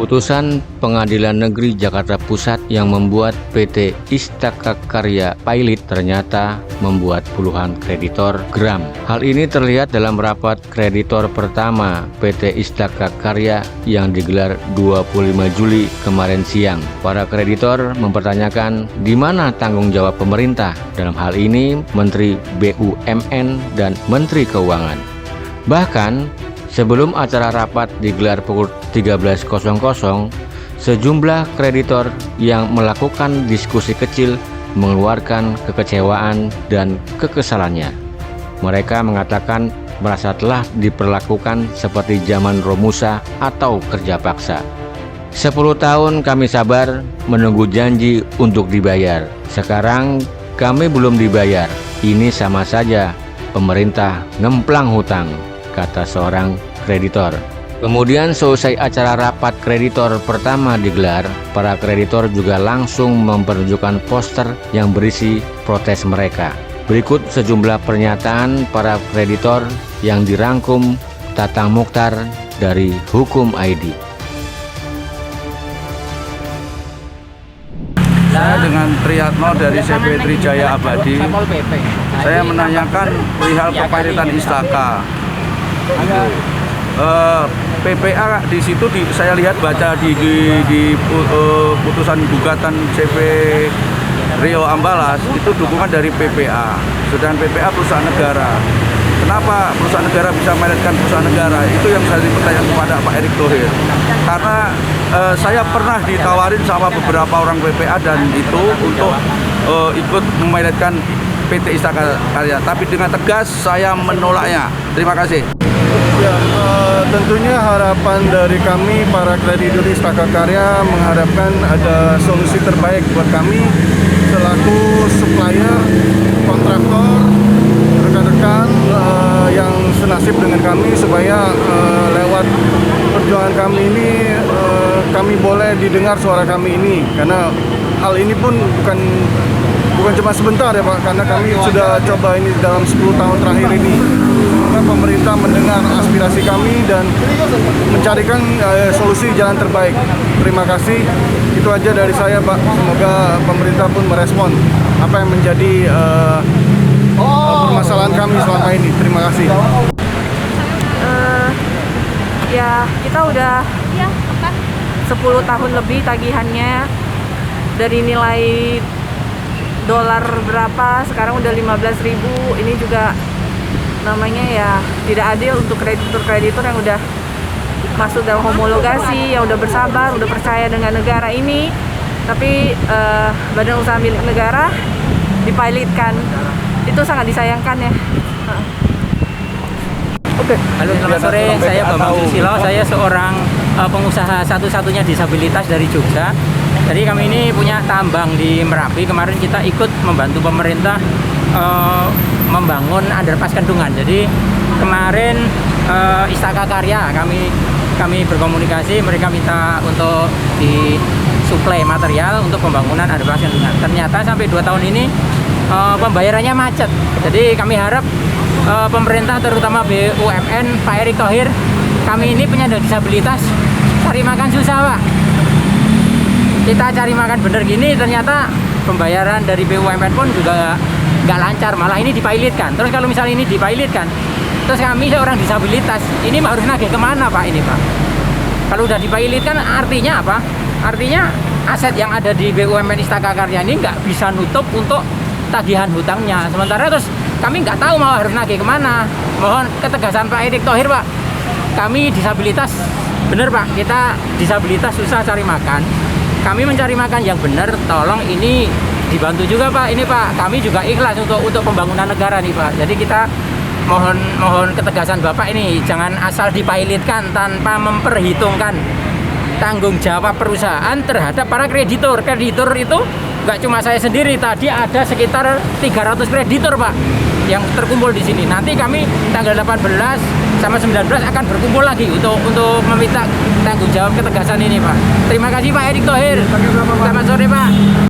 Putusan Pengadilan Negeri Jakarta Pusat yang membuat PT Istaka Karya Pilot ternyata membuat puluhan kreditor geram. Hal ini terlihat dalam rapat kreditor pertama PT Istaka Karya yang digelar 25 Juli kemarin siang. Para kreditor mempertanyakan di mana tanggung jawab pemerintah, dalam hal ini Menteri BUMN dan Menteri Keuangan. Bahkan sebelum acara rapat digelar pukul 13.00, sejumlah kreditor yang melakukan diskusi kecil mengeluarkan kekecewaan dan kekesalannya. Mereka mengatakan merasa telah diperlakukan seperti zaman Romusa atau kerja paksa. 10 tahun kami sabar menunggu janji untuk dibayar. Sekarang kami belum dibayar. Ini sama saja pemerintah ngemplang hutang, kata seorang kreditor. Kemudian selesai acara rapat kreditor pertama digelar, para kreditor juga langsung mempertunjukkan poster yang berisi protes mereka. Berikut sejumlah pernyataan para kreditor yang dirangkum Tatang Mukhtar dari Hukum ID. Saya dengan Triyatno dari CP Trijaya Abadi. Saya menanyakan perihal kepailitan Istaka. PPA di situ saya lihat baca di putusan gugatan CP Rio Ambalas itu dukungan dari PPA. Sedangkan PPA perusahaan negara. Kenapa perusahaan negara bisa meletkan perusahaan negara? Itu yang saya dipertanyakan kepada Pak Erick Thohir. Karena saya pernah ditawarin sama beberapa orang PPA dan itu untuk ikut memeletkan PT Istaka Karya. Tapi dengan tegas saya menolaknya. Terima kasih. Ya, tentunya harapan dari kami para kreditur Istaka Karya mengharapkan ada solusi terbaik buat kami selaku supplier, kontraktor, rekan-rekan yang senasib dengan kami supaya lewat perjuangan kami ini kami boleh didengar suara kami ini, karena hal ini pun bukan cuma sebentar ya Pak, karena kami sudah coba ini dalam 10 tahun terakhir ini. Semoga pemerintah mendengar aspirasi kami dan mencarikan solusi jalan terbaik. Terima kasih. Itu aja dari saya Pak. Semoga pemerintah pun merespon apa yang menjadi permasalahan kami selama ini. Terima kasih. Ya, kita udah 10 tahun lebih tagihannya, dari nilai dolar berapa sekarang udah 15.000. Ini juga namanya ya tidak adil untuk kreditur-kreditur yang udah masuk dalam homologasi, yang udah bersabar, udah percaya dengan negara ini, tapi badan usaha milik negara dipilotkan. Itu sangat disayangkan ya. Oke. Halo, selamat sore. Saya Bambang Susilo. Saya seorang pengusaha satu-satunya disabilitas dari Jogja. Jadi kami ini punya tambang di Merapi. Kemarin kita ikut membantu pemerintah membangun underpass Kendungan. Jadi kemarin Istaka Karya kami berkomunikasi, mereka minta untuk disuplai material untuk pembangunan underpass Kendungan. Ternyata sampai 2 tahun ini pembayarannya macet. Jadi kami harap pemerintah terutama BUMN Pak Erick Thohir, kami ini penyandang disabilitas cari makan susah Pak. Kita cari makan bener gini, ternyata pembayaran dari BUMN pun juga nggak lancar, malah ini dipilotkan. Terus kalau misalnya ini dipilotkan, terus kami seorang disabilitas, ini harus nagih kemana Pak ini Pak? Kalau udah dipilotkan artinya apa? Artinya aset yang ada di BUMN Istaka Karya ini nggak bisa nutup untuk tagihan hutangnya. Sementara terus kami nggak tahu mau harus nagih kemana. Mohon ketegasan Pak Erick Thohir Pak. Kami disabilitas, bener Pak, kita disabilitas susah cari makan. Kami mencari makan yang benar, tolong ini dibantu juga Pak. Ini Pak, kami juga ikhlas untuk pembangunan negara nih Pak. Jadi kita mohon ketegasan Bapak ini, jangan asal dipilotkan tanpa memperhitungkan tanggung jawab perusahaan terhadap para kreditur. Kreditur itu nggak cuma saya sendiri, tadi ada sekitar 300 kreditur Pak yang terkumpul di sini. Nanti kami tanggal 18 sama 19 akan berkumpul lagi untuk meminta tanggung jawab ketegasan ini Pak. Terima kasih Pak Erick Thohir. Selamat sore Pak.